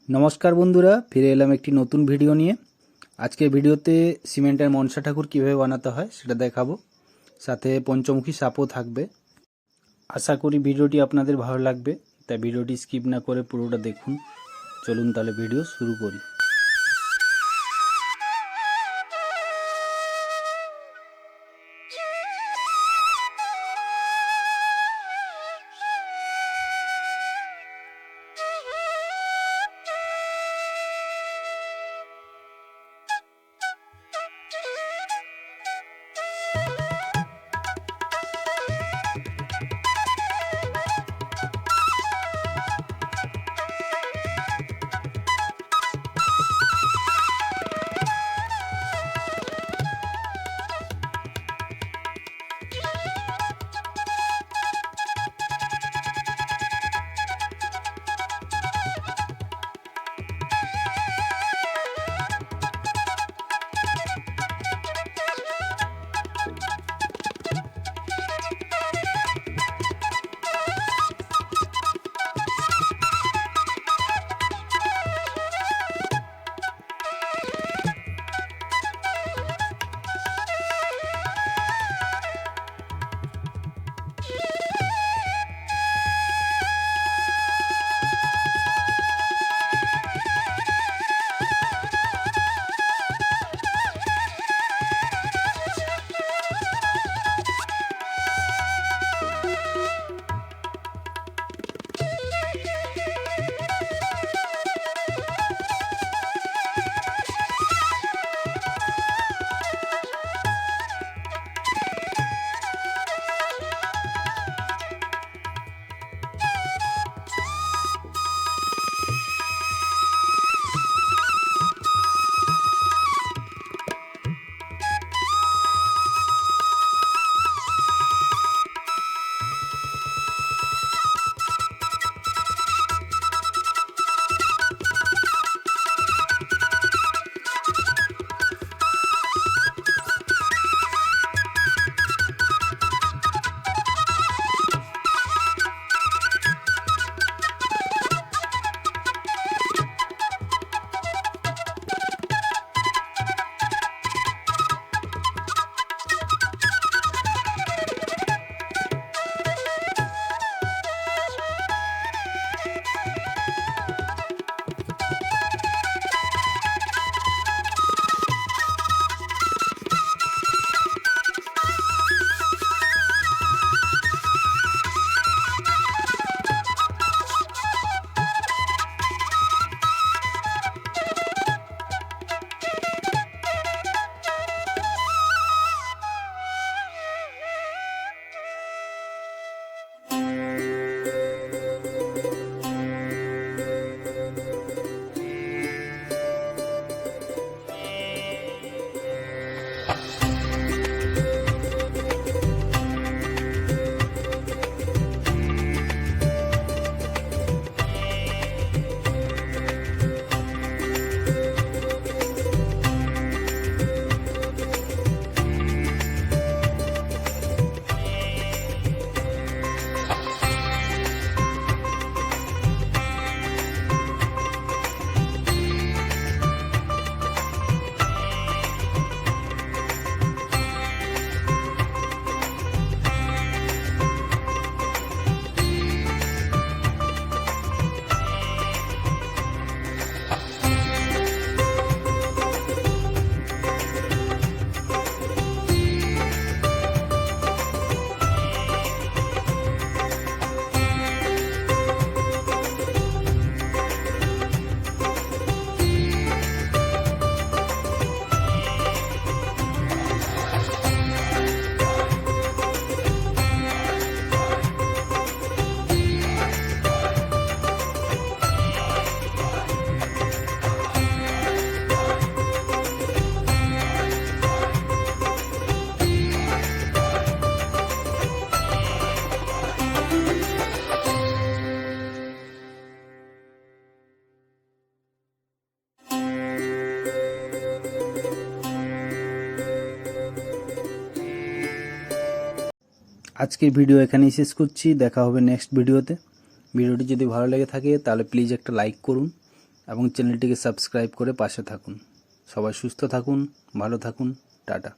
नमस्कार बंधुरा फिरे एलाम एक नतून भिडियो निये। आज के भिडियोते सीमेंटेर मनसा ठाकुर किभाबे बानाते हय सेटा देखाबो, साथे पंचमुखी सापও थाकबे। आशा करी भिडियोटी आपनादेर भालो लागबे, ताई भिडियोटी स्किप ना करे पुरोटा देखुन। चलुन ताहले भिडियो शुरू करी। आजकेर भिडियो एखानेई शेष करछि। देखा होबे नेक्स्ट भिडियोते। भिडियोटी यदि भालो लेगे थाके ताहले प्लिज एकटा लाइक करुन, এবং চ্যানেলটিকে সাবস্ক্রাইব করে পাশে থাকুন। সবাই সুস্থ থাকুন, ভালো থাকুন, টাটা।